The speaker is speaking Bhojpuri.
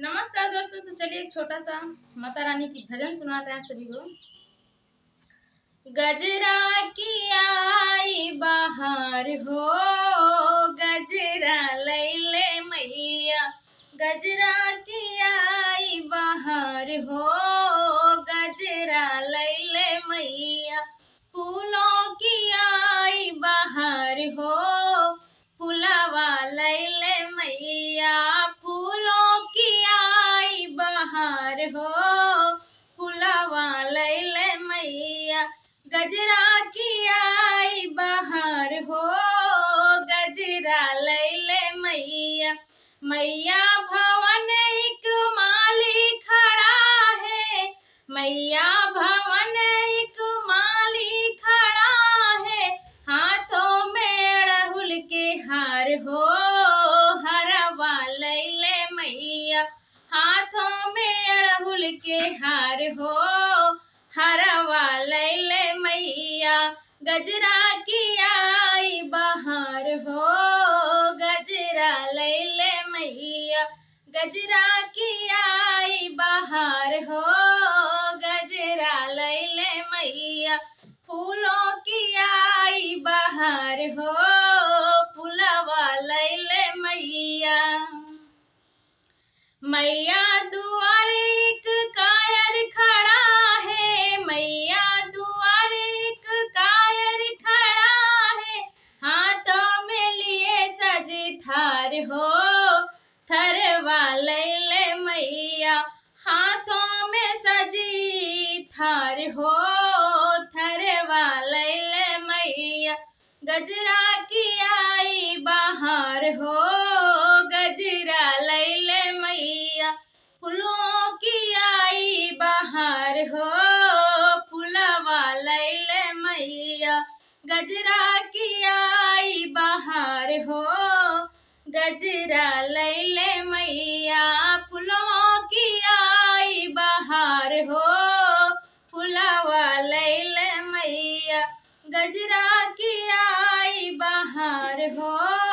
नमस्कार दोस्तों। तो चलिए एक छोटा सा माता रानी की भजन सुनाते हैं सभी को। गजरा की आई बाहर हो, गजरा लैले मैया। गजरा की आई बाहर हो, गजरा लैले मैया। फूलों की आई बाहर हो, फुलावा लैले मैया। फूलों की आई बाहर हो, फुलावा लैले मैया। गजरा की आई बाहर हो, गजरा लैले मैया। मैया भवन एक माली खड़ा है, मैया भवन एक माली खड़ा है। हाथों में अड़हुल के हार हो, हरवा लैले मैया। हाथों में अड़हुल के हार हो, हरवा लैले मैया। गजरा की आई बाहर हो, गजरा लैले मैया। गजरा की आई बाहर हो, गजरा लैले मैया। फूलों की आई बाहर हो, फुलवा लैले मैया। मैया दुआरे एक कायर खड़ा है, मैया दुआरे एक कायर खड़ा है। हाथों में लिए सजी थार हो, थरवा लैले मैया। हाथों में सजी थार हो, थरवा लैले मैया। गजरा की आई बाहर हो, गजरा लैले मैया। फूलों की आई बाहर हो, फुलवा लैले मैया। गजरा की आई बाहर हो, गजरा लैले मैया। फूलों की आई बाहर हो, फुलवा लैले मैया। गजरा की आई बाहर हो।